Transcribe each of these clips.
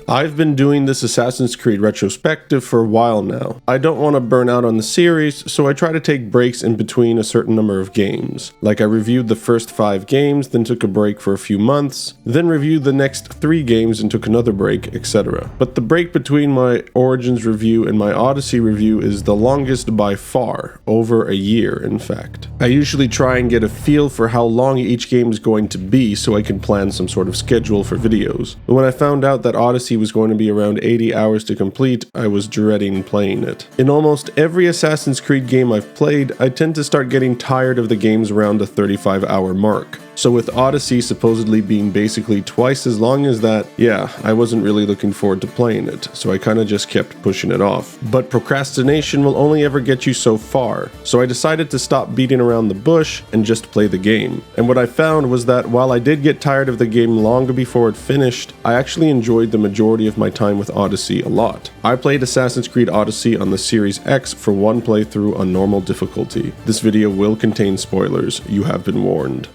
I've been doing this Assassin's Creed retrospective for a while now. I don't want to burn out on the series, so I try to take breaks in between a certain number of games. Like I reviewed the first 5 games, then took a break for a few months, then reviewed the next 3 games and took another break, etc. But the break between my Origins review and my Odyssey review is the longest by far, over a year in fact. I usually try and get a feel for how long each game is going to be so I can plan some sort of schedule for videos. But when I found out that Odyssey was going to be around 80 hours to complete, I was dreading playing it. In almost every Assassin's Creed game I've played, I tend to start getting tired of the games around the 35-hour mark. So with Odyssey supposedly being basically twice as long as that, yeah, I wasn't really looking forward to playing it, so I kinda just kept pushing it off. But procrastination will only ever get you so far, so I decided to stop beating around the bush and just play the game. And what I found was that while I did get tired of the game long before it finished, I actually enjoyed the majority of my time with Odyssey a lot. I played Assassin's Creed Odyssey on the Series X for one playthrough on normal difficulty. This video will contain spoilers, you have been warned.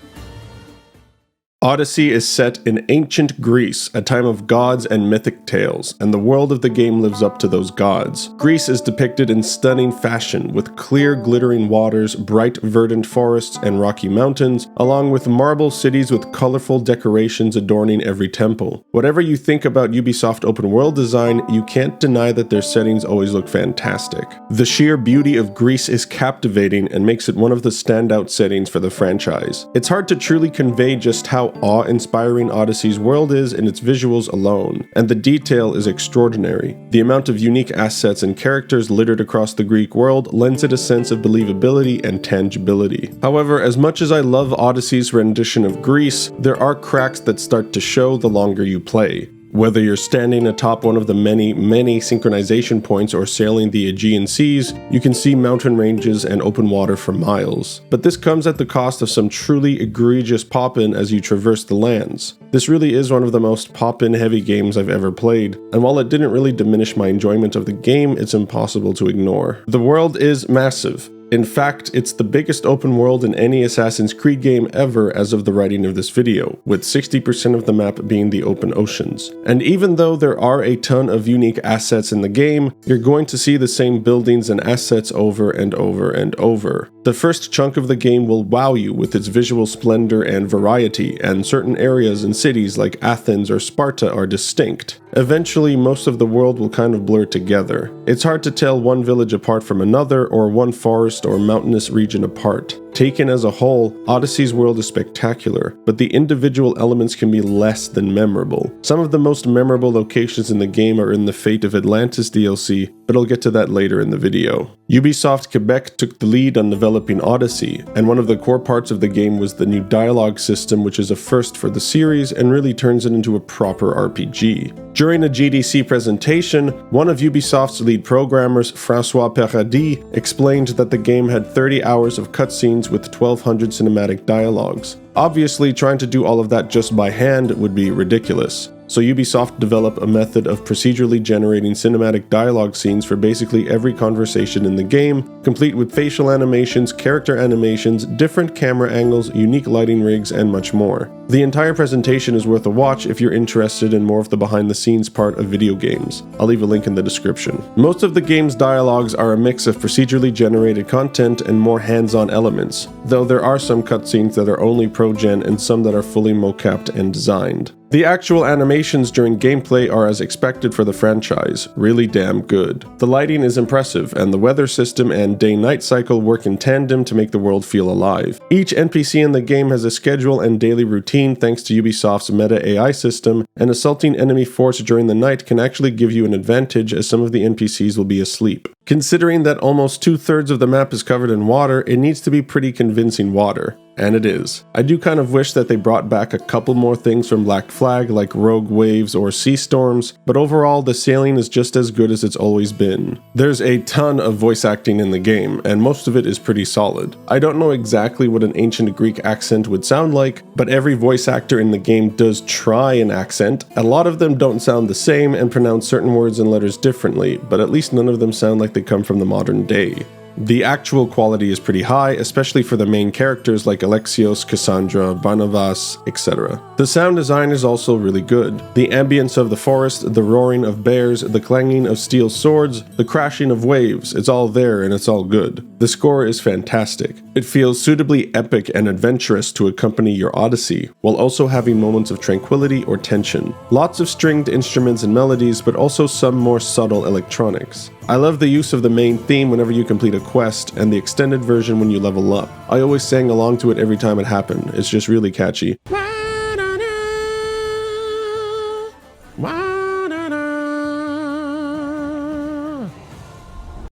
Odyssey is set in ancient Greece, a time of gods and mythic tales, and the world of the game lives up to those gods. Greece is depicted in stunning fashion, with clear glittering waters, bright verdant forests, and rocky mountains, along with marble cities with colorful decorations adorning every temple. Whatever you think about Ubisoft open world design, you can't deny that their settings always look fantastic. The sheer beauty of Greece is captivating and makes it one of the standout settings for the franchise. It's hard to truly convey just how awe-inspiring Odyssey's world is in its visuals alone, and the detail is extraordinary. The amount of unique assets and characters littered across the Greek world lends it a sense of believability and tangibility. However, as much as I love Odyssey's rendition of Greece, there are cracks that start to show the longer you play. Whether you're standing atop one of the many synchronization points or sailing the Aegean seas, you can see mountain ranges and open water for miles. But this comes at the cost of some truly egregious pop-in as you traverse the lands. This really is one of the most pop-in heavy games I've ever played, and while it didn't really diminish my enjoyment of the game, it's impossible to ignore. The world is massive. In fact, it's the biggest open world in any Assassin's Creed game ever as of the writing of this video, with 60% of the map being the open oceans. And even though there are a ton of unique assets in the game, you're going to see the same buildings and assets over and over and over. The first chunk of the game will wow you with its visual splendor and variety, and certain areas and cities like Athens or Sparta are distinct. Eventually, most of the world will kind of blur together. It's hard to tell one village apart from another, or one forest or mountainous region apart. Taken as a whole, Odyssey's world is spectacular, but the individual elements can be less than memorable. Some of the most memorable locations in the game are in the Fate of Atlantis DLC, but I'll get to that later in the video. Ubisoft Quebec took the lead on developing Odyssey, and one of the core parts of the game was the new dialogue system, which is a first for the series and really turns it into a proper RPG. During a GDC presentation, one of Ubisoft's lead programmers, François Paradis, explained that the game had 30 hours of cutscenes with 1,200 cinematic dialogues. Obviously, trying to do all of that just by hand would be ridiculous. So Ubisoft developed a method of procedurally generating cinematic dialogue scenes for basically every conversation in the game, complete with facial animations, character animations, different camera angles, unique lighting rigs, and much more. The entire presentation is worth a watch if you're interested in more of the behind-the-scenes part of video games. I'll leave a link in the description. Most of the game's dialogues are a mix of procedurally generated content and more hands-on elements, though there are some cutscenes that are only pro-gen and some that are fully mocapped and designed. The actual animations during gameplay are as expected for the franchise, really damn good. The lighting is impressive, and the weather system and day-night cycle work in tandem to make the world feel alive. Each NPC in the game has a schedule and daily routine thanks to Ubisoft's meta AI system, and assaulting enemy forts during the night can actually give you an advantage as some of the NPCs will be asleep. Considering that almost 2/3 of the map is covered in water, it needs to be pretty convincing water. And it is. I do kind of wish that they brought back a couple more things from Black Flag like rogue waves or sea storms, but overall the sailing is just as good as it's always been. There's a ton of voice acting in the game, and most of it is pretty solid. I don't know exactly what an ancient Greek accent would sound like, but every voice actor in the game does try an accent. A lot of them don't sound the same and pronounce certain words and letters differently, but at least none of them sound like they come from the modern day. The actual quality is pretty high, especially for the main characters like Alexios, Cassandra, Barnabas, etc. The sound design is also really good. The ambience of the forest, the roaring of bears, the clanging of steel swords, the crashing of waves, it's all there and it's all good. The score is fantastic. It feels suitably epic and adventurous to accompany your Odyssey, while also having moments of tranquility or tension. Lots of stringed instruments and melodies, but also some more subtle electronics. I love the use of the main theme whenever you complete a quest, and the extended version when you level up. I always sang along to it every time it happened. It's just really catchy.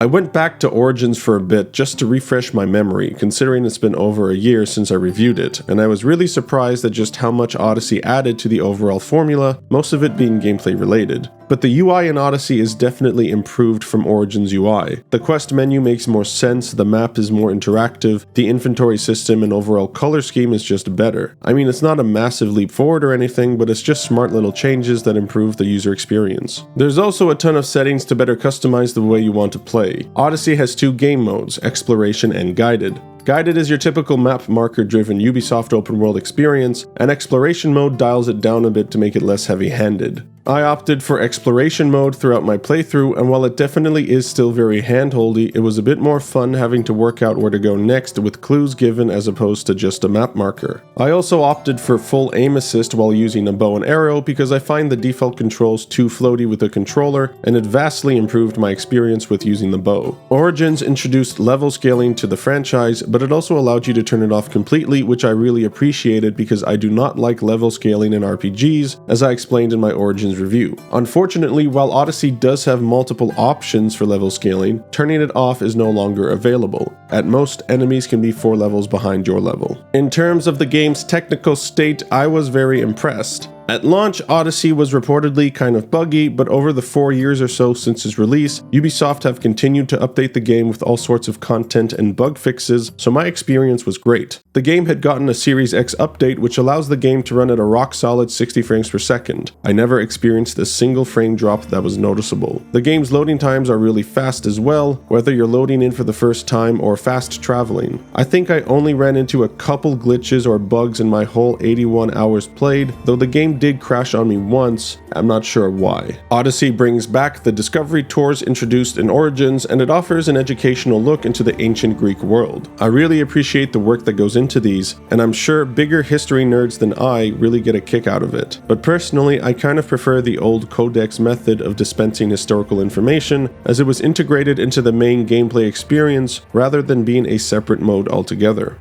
I went back to Origins for a bit just to refresh my memory, considering it's been over a year since I reviewed it, and I was really surprised at just how much Odyssey added to the overall formula, most of it being gameplay related. But the UI in Odyssey is definitely improved from Origins UI. The quest menu makes more sense, the map is more interactive, the inventory system and overall color scheme is just better. I mean, it's not a massive leap forward or anything, but it's just smart little changes that improve the user experience. There's also a ton of settings to better customize the way you want to play. Odyssey has 2 game modes, Exploration and Guided. Guided is your typical map marker-driven Ubisoft open world experience, and Exploration mode dials it down a bit to make it less heavy-handed. I opted for Exploration mode throughout my playthrough, and while it definitely is still very handholdy, it was a bit more fun having to work out where to go next with clues given as opposed to just a map marker. I also opted for full aim assist while using a bow and arrow because I find the default controls too floaty with the controller, and it vastly improved my experience with using the bow. Origins introduced level scaling to the franchise, but it also allowed you to turn it off completely, which I really appreciated because I do not like level scaling in RPGs, as I explained in my Origins review. Unfortunately, while Odyssey does have multiple options for level scaling, turning it off is no longer available. At most, enemies can be 4 levels behind your level. In terms of the game's technical state, I was very impressed. At launch, Odyssey was reportedly kind of buggy, but over the 4 years or so since its release, Ubisoft have continued to update the game with all sorts of content and bug fixes, so my experience was great. The game had gotten a Series X update which allows the game to run at a rock-solid 60 frames per second. I never experienced a single frame drop that was noticeable. The game's loading times are really fast as well, whether you're loading in for the first time or fast traveling. I think I only ran into a couple glitches or bugs in my whole 81 hours played, though the game did crash on me once, I'm not sure why. Odyssey brings back the discovery tours introduced in Origins, and it offers an educational look into the ancient Greek world. I really appreciate the work that goes into these, and I'm sure bigger history nerds than I really get a kick out of it. But personally, I kind of prefer the old codex method of dispensing historical information, as it was integrated into the main gameplay experience rather than being a separate mode altogether.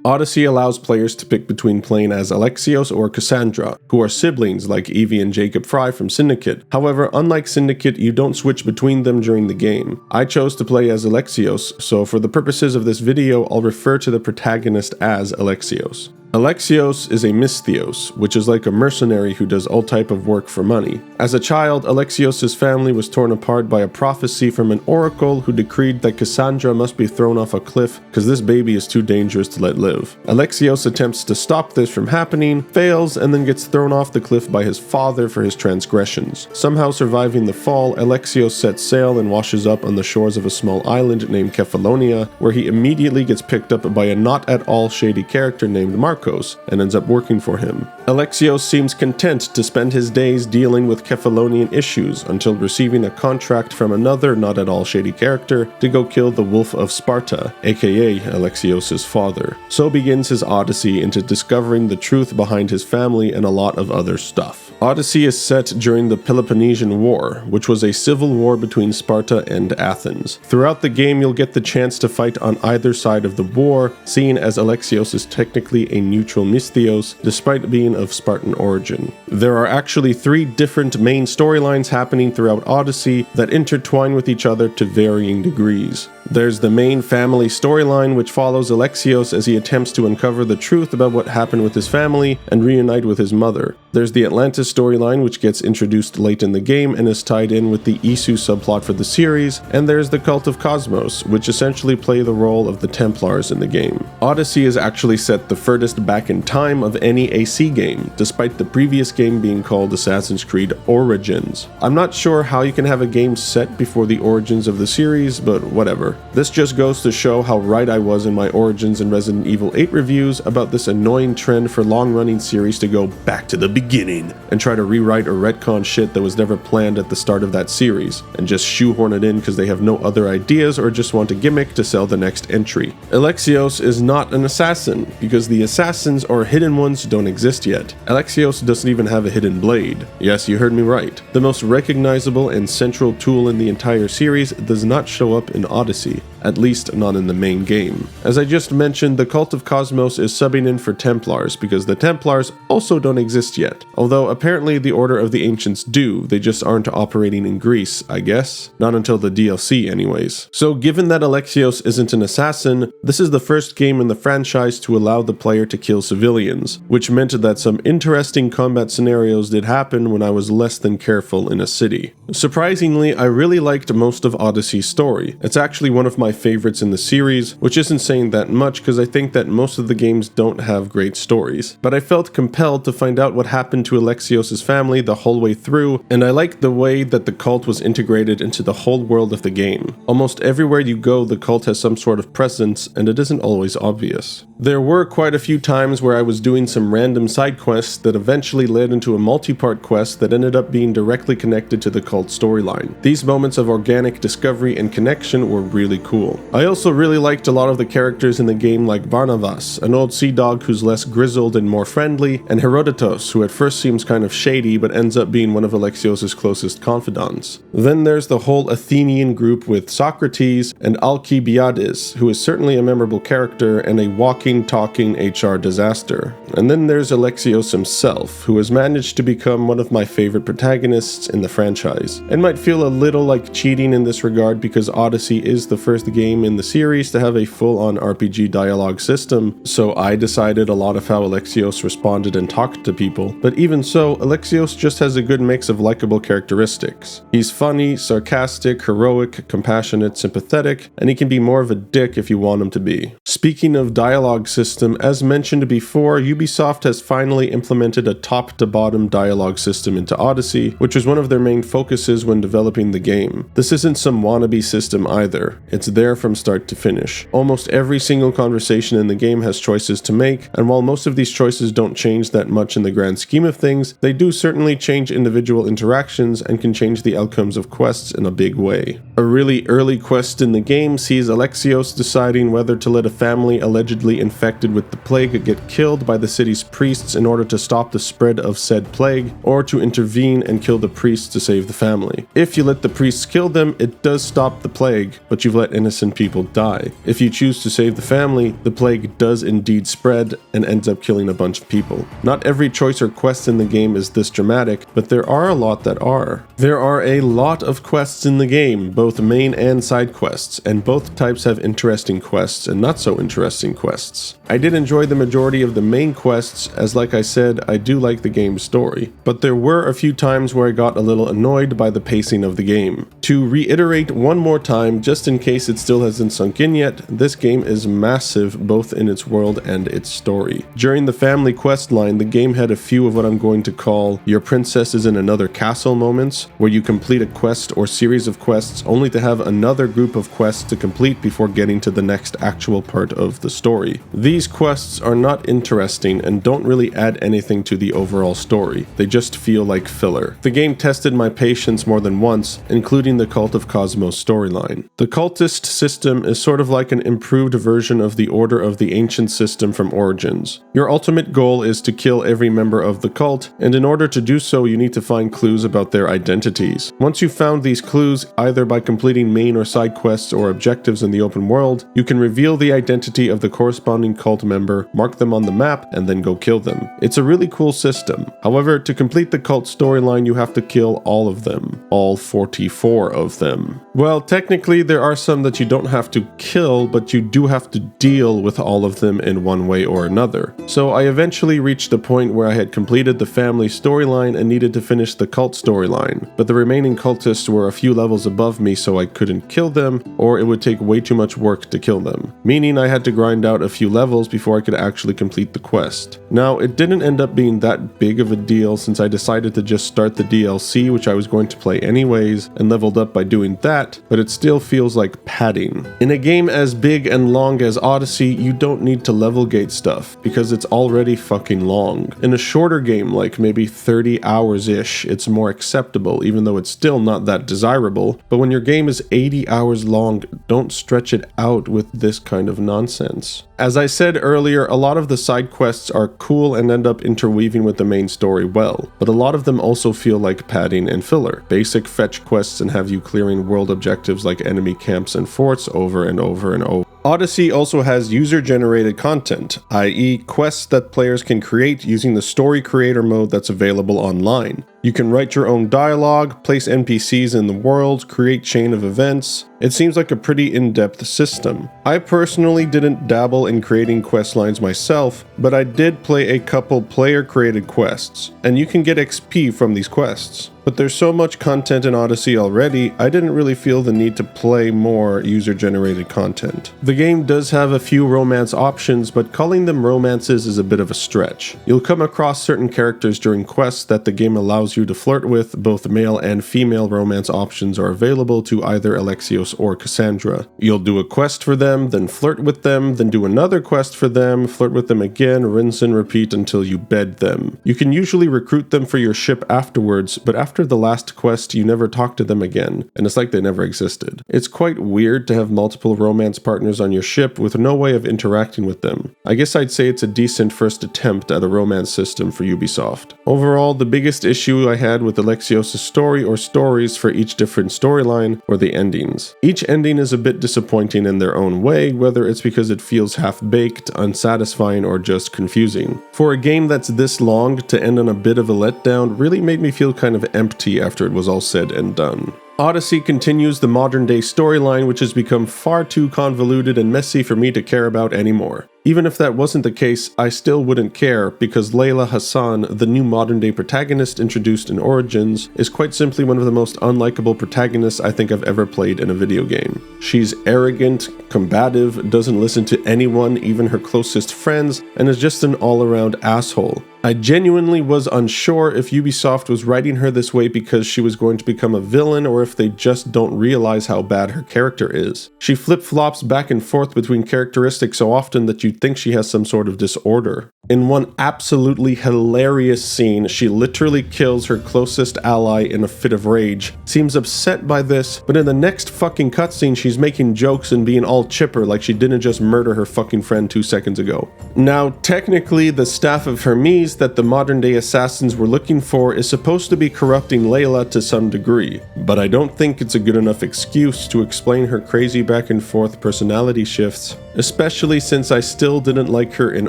Odyssey allows players to pick between playing as Alexios or Cassandra, who are siblings like Evie and Jacob Fry from Syndicate. However, unlike Syndicate, you don't switch between them during the game. I chose to play as Alexios, so for the purposes of this video, I'll refer to the protagonist as Alexios. Alexios is a Misthios, which is like a mercenary who does all type of work for money. As a child, Alexios' family was torn apart by a prophecy from an oracle who decreed that Cassandra must be thrown off a cliff because this baby is too dangerous to let live. Alexios attempts to stop this from happening, fails, and then gets thrown off the cliff by his father for his transgressions. Somehow surviving the fall, Alexios sets sail and washes up on the shores of a small island named Kefalonia, where he immediately gets picked up by a not at all shady character named Marcos, and ends up working for him. Alexios seems content to spend his days dealing with Kefalonian issues until receiving a contract from another not at all shady character to go kill the Wolf of Sparta, aka Alexios' father. So begins his odyssey into discovering the truth behind his family and a lot of other stuff. Odyssey is set during the Peloponnesian War, which was a civil war between Sparta and Athens. Throughout the game, you'll get the chance to fight on either side of the war, seeing as Alexios is technically a neutral Misthios, despite being of Spartan origin. There are actually 3 different main storylines happening throughout Odyssey that intertwine with each other to varying degrees. There's the main family storyline, which follows Alexios as he attempts to uncover the truth about what happened with his family and reunite with his mother. There's the Atlantis storyline, which gets introduced late in the game and is tied in with the Isu subplot for the series, and there's the Cult of Cosmos, which essentially play the role of the Templars in the game. Odyssey is actually set the furthest back in time of any AC game, despite the previous game being called Assassin's Creed Origins. I'm not sure how you can have a game set before the origins of the series, but whatever. This just goes to show how right I was in my Origins and Resident Evil 8 reviews about this annoying trend for long-running series to go back to the beginning and try to rewrite or retcon shit that was never planned at the start of that series, and just shoehorn it in because they have no other ideas or just want a gimmick to sell the next entry. Alexios is not an assassin, because the assassins or hidden ones don't exist yet. Alexios doesn't even have a hidden blade. Yes, you heard me right. The most recognizable and central tool in the entire series does not show up in Odyssey, at least not in the main game. As I just mentioned, the Cult of Cosmos is subbing in for Templars because the Templars also don't exist yet. Although apparently the Order of the Ancients do, they just aren't operating in Greece, I guess. Not until the DLC anyways. So given that Alexios isn't an assassin, this is the first game in the franchise to allow the player to kill civilians, which meant that some interesting combat scenarios did happen when I was less than careful in a city. Surprisingly, I really liked most of Odyssey's story. It's actually one of my favorites in the series, which isn't saying that much because I think that most of the games don't have great stories. But I felt compelled to find out what happened to Alexios' family the whole way through, and I liked the way that the cult was integrated into the whole world of the game. Almost everywhere you go, the cult has some sort of presence, and it isn't always obvious. There were quite a few times where I was doing some random side quests that eventually led into a multi-part quest that ended up being directly connected to the cult storyline. These moments of organic discovery and connection were really cool. I also really liked a lot of the characters in the game, like Barnabas, an old sea dog who's less grizzled and more friendly, and Herodotos, who at first seems kind of shady but ends up being one of Alexios' closest confidants. Then there's the whole Athenian group with Socrates and Alcibiades, who is certainly a memorable character and a walking, talking HR disaster. And then there's Alexios himself, who has managed to become one of my favorite protagonists in the franchise. It might feel a little like cheating in this regard because Odyssey is the first game in the series to have a full-on RPG dialogue system, so I decided a lot of how Alexios responded and talked to people, but even so, Alexios just has a good mix of likable characteristics. He's funny, sarcastic, heroic, compassionate, sympathetic, and he can be more of a dick if you want him to be. Speaking of dialogue system, as mentioned before, Ubisoft has finally implemented a top-to-bottom dialogue system into Odyssey, which was one of their main focuses when developing the game. This isn't some wannabe system either. It's there from start to finish. Almost every single conversation in the game has choices to make, and while most of these choices don't change that much in the grand scheme of things, they do certainly change individual interactions and can change the outcomes of quests in a big way. A really early quest in the game sees Alexios deciding whether to let a family allegedly infected with the plague get killed by the city's priests in order to stop the spread of said plague, or to intervene and kill the priests to save the family. If you let the priests kill them, it does stop the plague, but you've let innocent people die. If you choose to save the family, the plague does indeed spread and ends up killing a bunch of people. Not every choice or quest in the game is this dramatic, but there are a lot that are. There are a lot of quests in the game, both main and side quests, and both types have interesting quests and not so interesting quests. I did enjoy the majority of the main quests, as like I said, I do like the game's story, but there were a few times where I got a little annoyed by the pacing of the game. To reiterate one more time, just in case it still hasn't sunk in yet, this game is massive both in its world and its story. During the family quest line, the game had a few of what I'm going to call your princess is in another castle moments, where you complete a quest or series of quests only to have another group of quests to complete before getting to the next actual part of the story. These quests are not interesting and don't really add anything to the overall story. They just feel like filler. The game tested my patience more than once, including the Cult of Cosmos storyline. The cultist system is sort of like an improved version of the Order of the Ancient system from Origins. Your ultimate goal is to kill every member of the cult, and in order to do so you need to find clues about their identities. Once you've found these clues, either by completing main or side quests or objectives in the open world, you can reveal the identity of the corresponding cult member, mark them on the map, and then go kill them. It's a really cool system. However, to complete the cult storyline you have to kill all of them. All 44 of them. Well, technically there are are some that you don't have to kill, but you do have to deal with all of them in one way or another. So I eventually reached the point where I had completed the family storyline and needed to finish the cult storyline, but the remaining cultists were a few levels above me, so I couldn't kill them, or it would take way too much work to kill them, meaning I had to grind out a few levels before I could actually complete the quest. Now, it didn't end up being that big of a deal since I decided to just start the DLC, which I was going to play anyways, and leveled up by doing that, but it still feels like padding. In a game as big and long as Odyssey, you don't need to level gate stuff, because it's already fucking long. In a shorter game, like maybe 30 hours-ish, it's more acceptable, even though it's still not that desirable, but when your game is 80 hours long, don't stretch it out with this kind of nonsense. As I said earlier, a lot of the side quests are cool and end up interweaving with the main story well, but a lot of them also feel like padding and filler. Basic fetch quests and have you clearing world objectives like enemy camps and forts over and over and over. Odyssey also has user-generated content, i.e. quests that players can create using the story creator mode that's available online. You can write your own dialogue, place NPCs in the world, create chain of events. It seems like a pretty in-depth system. I personally didn't dabble in creating quest lines myself, but I did play a couple player-created quests, and you can get XP from these quests. But there's so much content in Odyssey already, I didn't really feel the need to play more user-generated content. The game does have a few romance options, but calling them romances is a bit of a stretch. You'll come across certain characters during quests that the game allows you to flirt with. Both male and female romance options are available to either Alexios or Cassandra. You'll do a quest for them, then flirt with them, then do another quest for them, flirt with them again, rinse and repeat until you bed them. You can usually recruit them for your ship afterwards, but after the last quest, you never talk to them again, and it's like they never existed. It's quite weird to have multiple romance partners on your ship with no way of interacting with them. I guess I'd say it's a decent first attempt at a romance system for Ubisoft. Overall, the biggest issue I had with Alexios' story or stories for each different storyline were the endings. Each ending is a bit disappointing in their own way, whether it's because it feels half-baked, unsatisfying, or just confusing. For a game that's this long, to end on a bit of a letdown really made me feel kind of empty after it was all said and done. Odyssey continues the modern-day storyline, which has become far too convoluted and messy for me to care about anymore. Even if that wasn't the case, I still wouldn't care, because Layla Hassan, the new modern-day protagonist introduced in Origins, is quite simply one of the most unlikable protagonists I think I've ever played in a video game. She's arrogant, combative, doesn't listen to anyone, even her closest friends, and is just an all-around asshole. I genuinely was unsure if Ubisoft was writing her this way because she was going to become a villain, or if they just don't realize how bad her character is. She flip-flops back and forth between characteristics so often that you'd think she has some sort of disorder. In one absolutely hilarious scene, she literally kills her closest ally in a fit of rage, seems upset by this, but in the next fucking cutscene she's making jokes and being all chipper like she didn't just murder her fucking friend 2 seconds ago. Now, technically, the staff of Hermes that the modern-day assassins were looking for is supposed to be corrupting Layla to some degree, but I don't think it's a good enough excuse to explain her crazy back-and-forth personality shifts, especially since I still didn't like her in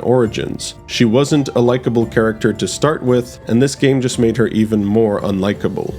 Origins. She wasn't a likable character to start with, and this game just made her even more unlikable.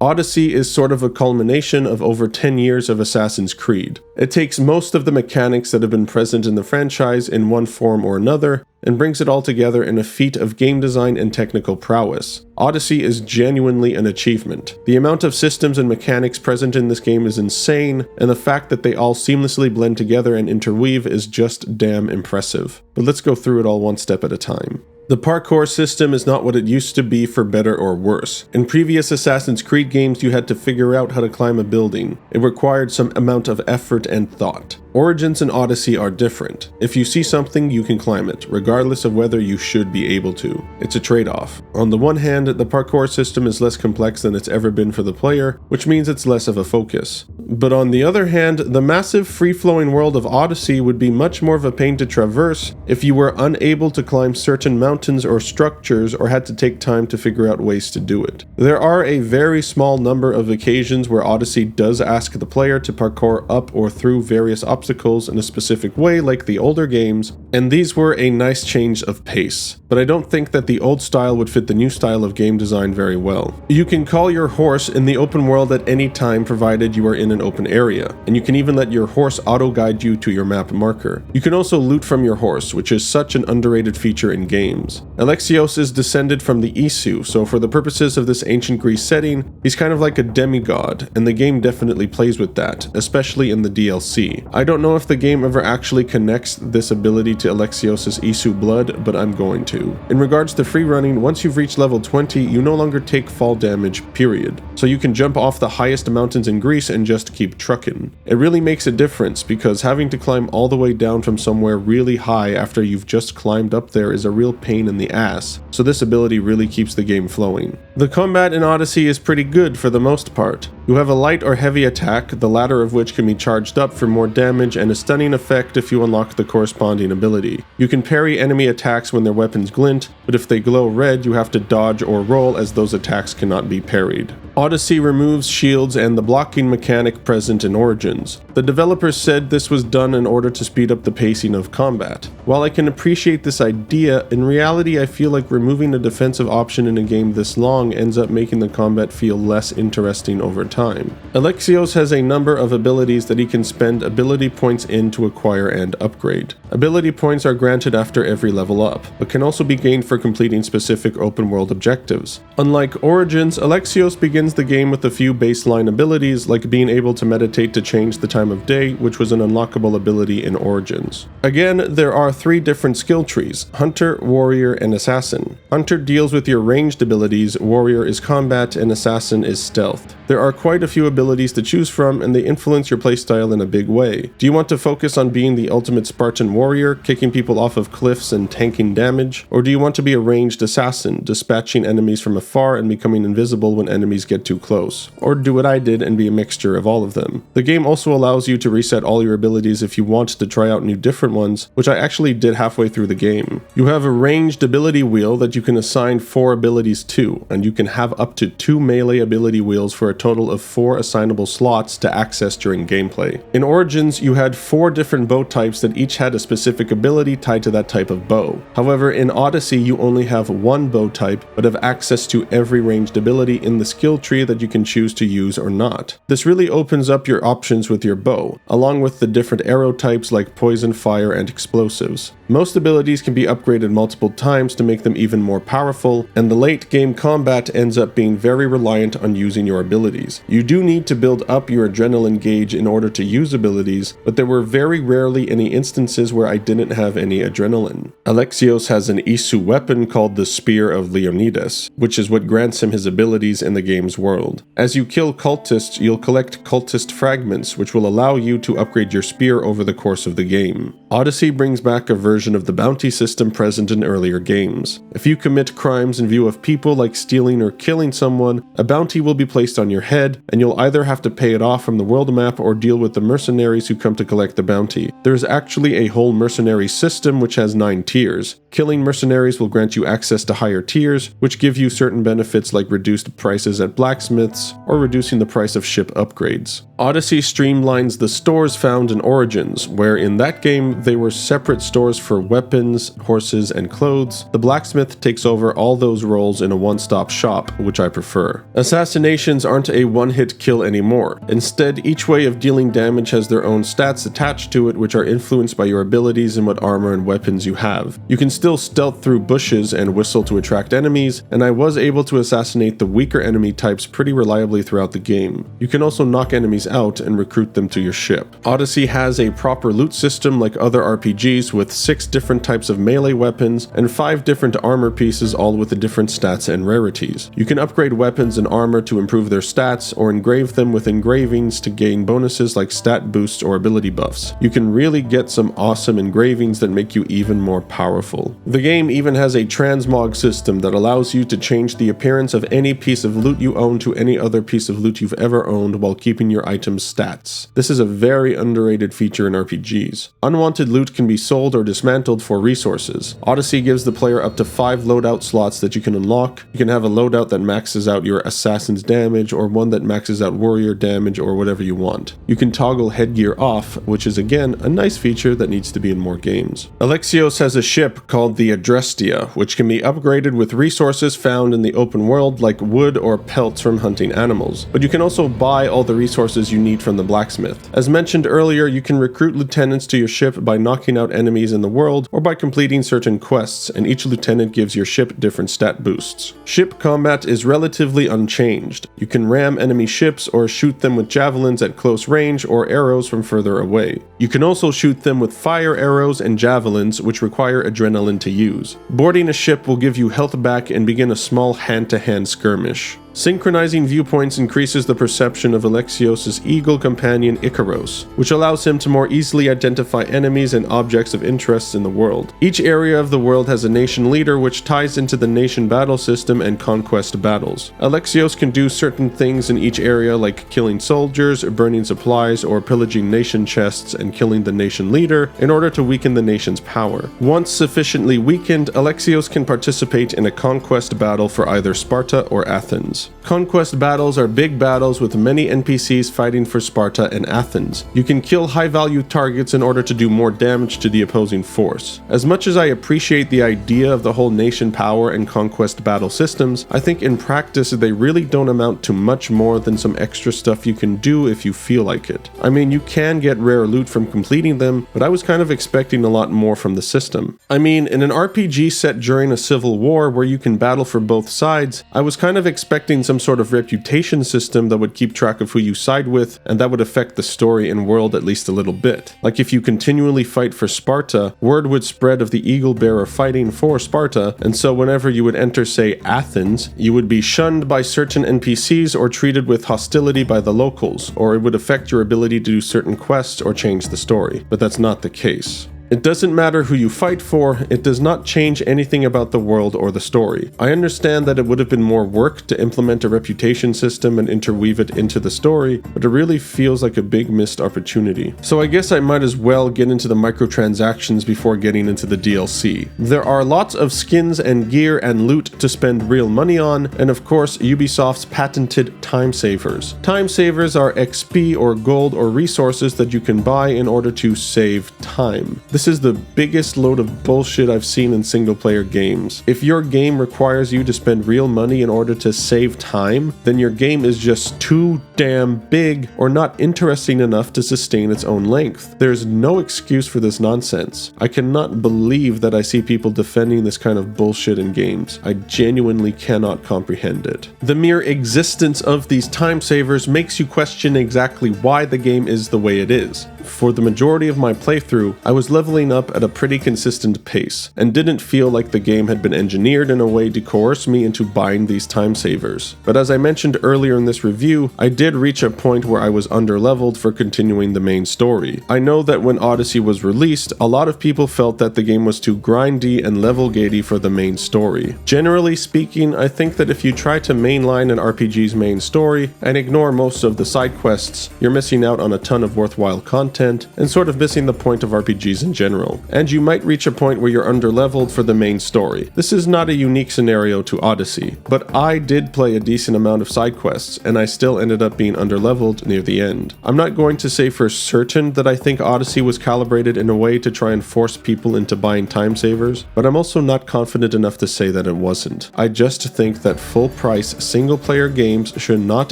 Odyssey is sort of a culmination of over 10 years of Assassin's Creed. It takes most of the mechanics that have been present in the franchise in one form or another, and brings it all together in a feat of game design and technical prowess. Odyssey is genuinely an achievement. The amount of systems and mechanics present in this game is insane, and the fact that they all seamlessly blend together and interweave is just damn impressive. But let's go through it all one step at a time. The parkour system is not what it used to be, for better or worse. In previous Assassin's Creed games, you had to figure out how to climb a building. It required some amount of effort and thought. Origins and Odyssey are different. If you see something, you can climb it, regardless of whether you should be able to. It's a trade-off. On the one hand, the parkour system is less complex than it's ever been for the player, which means it's less of a focus. But on the other hand, the massive free-flowing world of Odyssey would be much more of a pain to traverse if you were unable to climb certain mountains or structures, or had to take time to figure out ways to do it. There are a very small number of occasions where Odyssey does ask the player to parkour up or through various obstacles in a specific way, like the older games, and these were a nice change of pace, but I don't think that the old style would fit the new style of game design very well. You can call your horse in the open world at any time provided you are in an open area, and you can even let your horse auto-guide you to your map marker. You can also loot from your horse, which is such an underrated feature in games. Alexios is descended from the Isu, so for the purposes of this ancient Greece setting, he's kind of like a demigod, and the game definitely plays with that, especially in the DLC. I don't know if the game ever actually connects this ability to Alexios' Isu blood, but I'm going to. In regards to free running, once you've reached level 20, you no longer take fall damage, period. So you can jump off the highest mountains in Greece and just keep trucking. It really makes a difference because having to climb all the way down from somewhere really high after you've just climbed up there is a real pain in the ass, so this ability really keeps the game flowing. The combat in Odyssey is pretty good for the most part. You have a light or heavy attack, the latter of which can be charged up for more damage, and a stunning effect if you unlock the corresponding ability. You can parry enemy attacks when their weapons glint, but if they glow red, you have to dodge or roll as those attacks cannot be parried. Odyssey removes shields and the blocking mechanic present in Origins. The developers said this was done in order to speed up the pacing of combat. While I can appreciate this idea, in reality I feel like removing a defensive option in a game this long ends up making the combat feel less interesting over time. Alexios has a number of abilities that he can spend ability points in to acquire and upgrade. Ability points are granted after every level up, but can also be gained for completing specific open world objectives. Unlike Origins, Alexios begins the game with a few baseline abilities, like being able to meditate to change the time of day, which was an unlockable ability in Origins. Again, there are 3 different skill trees: Hunter, Warrior, and Assassin. Hunter deals with your ranged abilities, Warrior is combat, and Assassin is stealth. There are quite a few abilities to choose from, and they influence your playstyle in a big way. Do you want to focus on being the ultimate Spartan warrior, kicking people off of cliffs and tanking damage? Or do you want to be a ranged assassin, dispatching enemies from afar and becoming invisible when enemies get too close? Or do what I did and be a mixture of all of them? The game also allows you to reset all your abilities if you want to try out new different ones, which I actually did halfway through the game. You have a ranged ability wheel that you can assign 4 abilities to, and you can have up to 2 melee ability wheels for a total of 4 assignable slots to access during gameplay. In Origins, you had 4 different bow types that each had a specific ability tied to that type of bow. However, in Odyssey, you only have 1 bow type, but have access to every ranged ability in the skill tree that you can choose to use or not. This really opens up your options with your bow, along with the different arrow types like poison, fire, and explosives. Most abilities can be upgraded multiple times to make them even more powerful, and the late game combat ends up being very reliant on using your abilities. You do need to build up your adrenaline gauge in order to use abilities, but there were very rarely any instances where I didn't have any adrenaline. Alexios has an Isu weapon called the Spear of Leonidas, which is what grants him his abilities in the game's world. As you kill cultists, you'll collect cultist fragments, which will allow you to upgrade your spear over the course of the game. Odyssey brings back a version of the bounty system present in earlier games. If you commit crimes in view of people like stealing or killing someone, a bounty will be placed on your head, and you'll either have to pay it off from the world map or deal with the mercenaries who come to collect the bounty. There's actually a whole mercenary system which has 9 tiers. Killing mercenaries will grant you access to higher tiers, which give you certain benefits like reduced prices at blacksmiths or reducing the price of ship upgrades. Odyssey streamlines the stores found in Origins, where in that game they were separate stores for weapons, horses, and clothes. The blacksmith takes over all those roles in a one-stop shop, which I prefer. Assassinations aren't a one-hit kill anymore. Instead, each way of dealing damage has their own stats attached to it, which are influenced by your abilities and what armor and weapons you have. You can still stealth through bushes and whistle to attract enemies, and I was able to assassinate the weaker enemy types pretty reliably throughout the game. You can also knock enemies out and recruit them to your ship. Odyssey has a proper loot system like other RPGs with 6 different types of melee weapons and 5 different armor pieces, all with the different stats and rarities. You can upgrade weapons and armor to improve their stats or engrave them with engravings to gain bonuses like stat boosts or ability buffs. You can really get some awesome engravings that make you even more powerful. The game even has a transmog system that allows you to change the appearance of any piece of loot you own to any other piece of loot you've ever owned while keeping your item's stats. This is a very underrated feature in RPGs. Unwanted loot can be sold or dismantled for resources. Odyssey gives the player up to 5 loadout slots that you can unlock. You can have a loadout that maxes out your assassin's damage or one that maxes out warrior damage or whatever you want. You can toggle headgear off, which is again a nice feature that needs to be in more games. Alexios has a ship called the Adrestia, which can be upgraded with resources found in the open world like wood or pelts from hunting animals, but you can also buy all the resources you need from the blacksmith. As mentioned earlier, you can recruit lieutenants to your ship by knocking out enemies in the world or by completing certain quests, and each lieutenant gives your ship different stat boosts. Ship combat is relatively unchanged. You can ram enemy ships or shoot them with javelins at close range or arrows from further away. You can also shoot them with fire arrows and javelins, which require adrenaline to use. Boarding a ship will give you health back and begin a small hand-to-hand skirmish. Synchronizing viewpoints increases the perception of Alexios' eagle companion Icaros, which allows him to more easily identify enemies and objects of interest in the world. Each area of the world has a nation leader, which ties into the nation battle system and conquest battles. Alexios can do certain things in each area, like killing soldiers, burning supplies, or pillaging nation chests and killing the nation leader in order to weaken the nation's power. Once sufficiently weakened, Alexios can participate in a conquest battle for either Sparta or Athens. Conquest battles are big battles with many NPCs fighting for Sparta and Athens. You can kill high-value targets in order to do more damage to the opposing force. As much as I appreciate the idea of the whole nation power and conquest battle systems, I think in practice they really don't amount to much more than some extra stuff you can do if you feel like it. I mean, you can get rare loot from completing them, but I was kind of expecting a lot more from the system. I mean, in an RPG set during a civil war where you can battle for both sides, I was kind of expecting some sort of reputation system that would keep track of who you side with, and that would affect the story and world at least a little bit. Like if you continually fight for Sparta, word would spread of the eagle bearer fighting for Sparta, and so whenever you would enter, say, Athens, you would be shunned by certain NPCs or treated with hostility by the locals, or it would affect your ability to do certain quests or change the story. But that's not the case. It doesn't matter who you fight for, it does not change anything about the world or the story. I understand that it would have been more work to implement a reputation system and interweave it into the story, but it really feels like a big missed opportunity. So I guess I might as well get into the microtransactions before getting into the DLC. There are lots of skins and gear and loot to spend real money on, and of course Ubisoft's patented time savers. Time savers are XP or gold or resources that you can buy in order to save time. This is the biggest load of bullshit I've seen in single-player games. If your game requires you to spend real money in order to save time, then your game is just too damn big or not interesting enough to sustain its own length. There's no excuse for this nonsense. I cannot believe that I see people defending this kind of bullshit in games. I genuinely cannot comprehend it. The mere existence of these time savers makes you question exactly why the game is the way it is. For the majority of my playthrough, I was leveling up at a pretty consistent pace, and didn't feel like the game had been engineered in a way to coerce me into buying these time savers. But as I mentioned earlier in this review, I did reach a point where I was underleveled for continuing the main story. I know that when Odyssey was released, a lot of people felt that the game was too grindy and level-gatey for the main story. Generally speaking, I think that if you try to mainline an RPG's main story and ignore most of the side quests, you're missing out on a ton of worthwhile content and sort of missing the point of RPGs in general. And you might reach a point where you're underleveled for the main story. This is not a unique scenario to Odyssey, but I did play a decent amount of side quests, and I still ended up being underleveled near the end. I'm not going to say for certain that I think Odyssey was calibrated in a way to try and force people into buying time savers, but I'm also not confident enough to say that it wasn't. I just think that full-price single-player games should not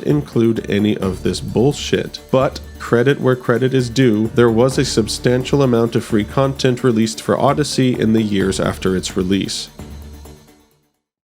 include any of this bullshit. But credit where credit is due, there was a substantial amount of free content released for Odyssey in the years after its release.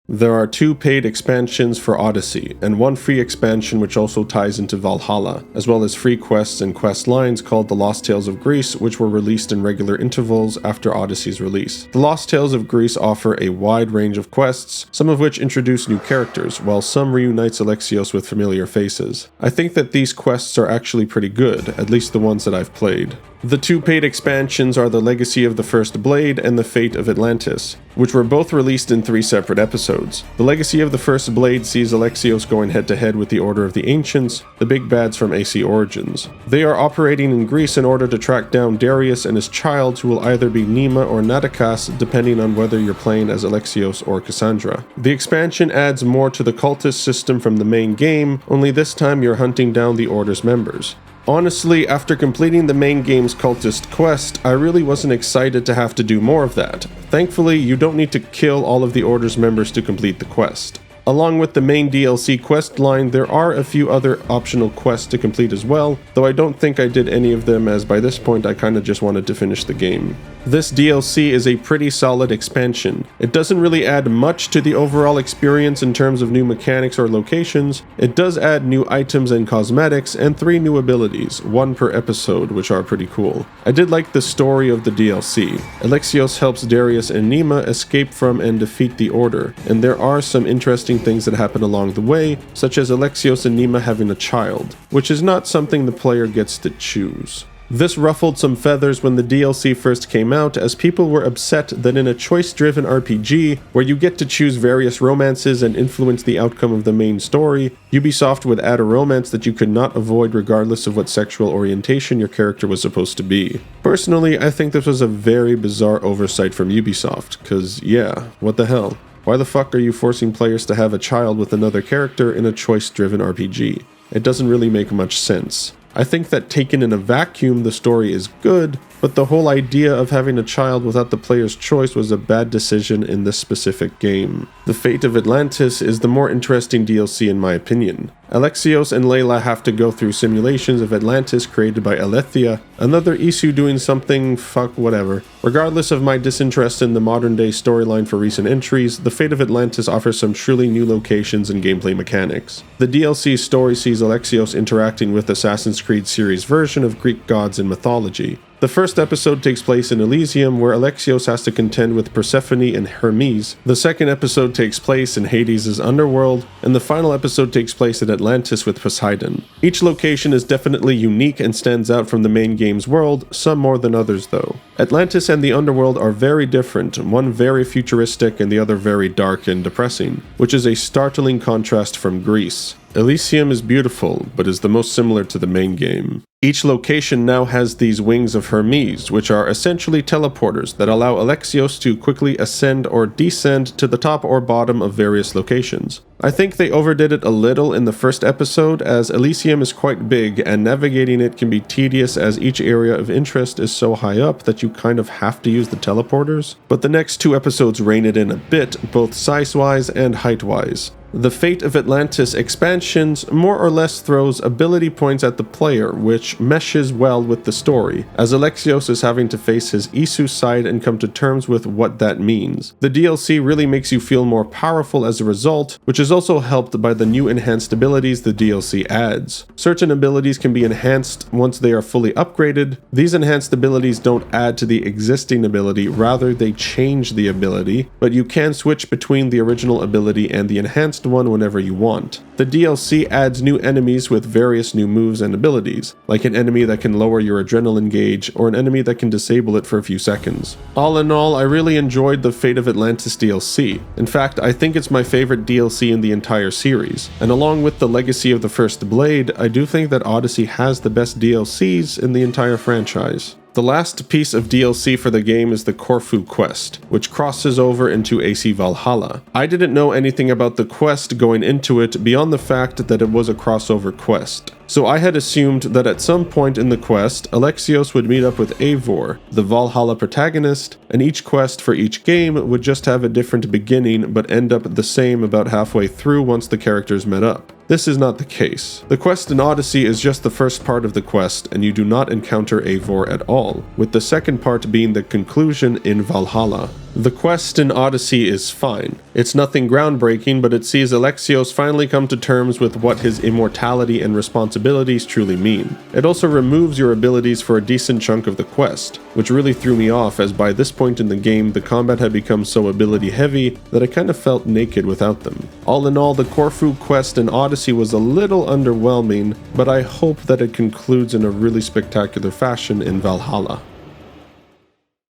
There are 2 paid expansions for Odyssey, and 1 free expansion which also ties into Valhalla, as well as free quests and quest lines called The Lost Tales of Greece, which were released in regular intervals after Odyssey's release. The Lost Tales of Greece offer a wide range of quests, some of which introduce new characters, while some reunites Alexios with familiar faces. I think that these quests are actually pretty good, at least the ones that I've played. The 2 paid expansions are The Legacy of the First Blade and The Fate of Atlantis, which were both released in 3 separate episodes. The Legacy of the First Blade sees Alexios going head-to-head with the Order of the Ancients, the big bads from AC Origins. They are operating in Greece in order to track down Darius and his child, who will either be Nima or Natakas, depending on whether you're playing as Alexios or Cassandra. The expansion adds more to the cultist system from the main game, only this time you're hunting down the Order's members. Honestly, after completing the main game's cultist quest, I really wasn't excited to have to do more of that. Thankfully, you don't need to kill all of the Order's members to complete the quest. Along with the main DLC quest line, there are a few other optional quests to complete as well, though I don't think I did any of them, as by this point I kinda just wanted to finish the game. This DLC is a pretty solid expansion. It doesn't really add much to the overall experience in terms of new mechanics or locations. It does add new items and cosmetics, and 3 new abilities, 1 per episode, which are pretty cool. I did like the story of the DLC. Alexios helps Darius and Nima escape from and defeat the Order, and there are some interesting things that happen along the way, such as Alexios and Nima having a child, which is not something the player gets to choose. This ruffled some feathers when the DLC first came out, as people were upset that in a choice-driven RPG, where you get to choose various romances and influence the outcome of the main story, Ubisoft would add a romance that you could not avoid regardless of what sexual orientation your character was supposed to be. Personally, I think this was a very bizarre oversight from Ubisoft, cause yeah, what the hell? Why the fuck are you forcing players to have a child with another character in a choice-driven RPG? It doesn't really make much sense. I think that taken in a vacuum, the story is good, but the whole idea of having a child without the player's choice was a bad decision in this specific game. The Fate of Atlantis is the more interesting DLC in my opinion. Alexios and Layla have to go through simulations of Atlantis created by Alethea, another Isu doing something fuck whatever. Regardless of my disinterest in the modern day storyline for recent entries, The Fate of Atlantis offers some truly new locations and gameplay mechanics. The DLC's story sees Alexios interacting with Assassin's Creed series version of Greek gods and mythology. The first episode takes place in Elysium, where Alexios has to contend with Persephone and Hermes. The second episode takes place in Hades' underworld, and the final episode takes place at Atlantis with Poseidon. Each location is definitely unique and stands out from the main game's world, some more than others though. Atlantis and the underworld are very different, one very futuristic and the other very dark and depressing, which is a startling contrast from Greece. Elysium is beautiful, but is the most similar to the main game. Each location now has these wings of Hermes, which are essentially teleporters that allow Alexios to quickly ascend or descend to the top or bottom of various locations. I think they overdid it a little in the first episode, as Elysium is quite big and navigating it can be tedious as each area of interest is so high up that you kind of have to use the teleporters. But the next 2 episodes rein it in a bit, both size-wise and height-wise. The Fate of Atlantis expansions more or less throws ability points at the player, which meshes well with the story, as Alexios is having to face his Isu side and come to terms with what that means. The DLC really makes you feel more powerful as a result, which is also helped by the new enhanced abilities the DLC adds. Certain abilities can be enhanced once they are fully upgraded. These enhanced abilities don't add to the existing ability, rather they change the ability, but you can switch between the original ability and the enhanced one whenever you want. The DLC adds new enemies with various new moves and abilities, like an enemy that can lower your adrenaline gauge or an enemy that can disable it for a few seconds. All in all, I really enjoyed the Fate of Atlantis DLC. In fact, I think it's my favorite DLC in the entire series, and along with the Legacy of the First Blade, I do think that Odyssey has the best DLCs in the entire franchise. The last piece of DLC for the game is the Corfu quest, which crosses over into AC Valhalla. I didn't know anything about the quest going into it beyond the fact that it was a crossover quest. So I had assumed that at some point in the quest, Alexios would meet up with Eivor, the Valhalla protagonist, and each quest for each game would just have a different beginning but end up the same about halfway through once the characters met up. This is not the case. The quest in Odyssey is just the first part of the quest, and you do not encounter Eivor at all, with the second part being the conclusion in Valhalla. The quest in Odyssey is fine. It's nothing groundbreaking, but it sees Alexios finally come to terms with what his immortality and responsibilities truly mean. It also removes your abilities for a decent chunk of the quest, which really threw me off, as by this point in the game the combat had become so ability heavy that I kind of felt naked without them. All in all, the Corfu quest in Odyssey was a little underwhelming, but I hope that it concludes in a really spectacular fashion in Valhalla.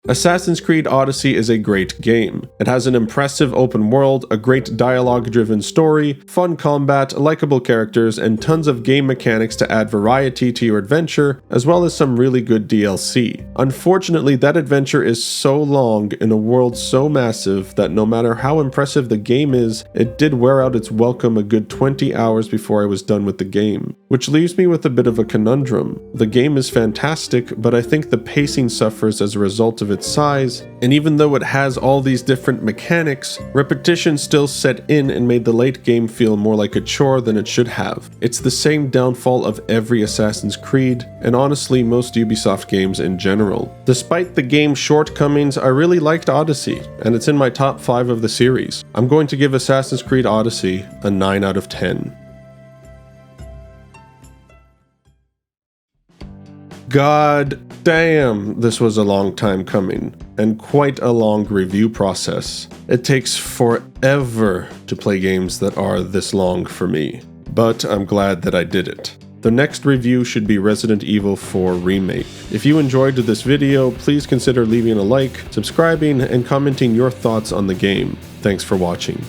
Assassin's Creed Odyssey is a great game. It has an impressive open world, a great dialogue-driven story, fun combat, likable characters, and tons of game mechanics to add variety to your adventure, as well as some really good DLC. Unfortunately, that adventure is so long in a world so massive that no matter how impressive the game is, it did wear out its welcome a good 20 hours before I was done with the game. Which leaves me with a bit of a conundrum. The game is fantastic, but I think the pacing suffers as a result of its size, and even though it has all these different mechanics, repetition still set in and made the late game feel more like a chore than it should have. It's the same downfall of every Assassin's Creed, and honestly most Ubisoft games in general. Despite the game's shortcomings, I really liked Odyssey, and it's in my top 5 of the series. I'm going to give Assassin's Creed Odyssey a 9 out of 10. God damn, this was a long time coming, and quite a long review process. It takes forever to play games that are this long for me, but I'm glad that I did it. The next review should be Resident Evil 4 Remake. If you enjoyed this video, please consider leaving a like, subscribing, and commenting your thoughts on the game. Thanks for watching.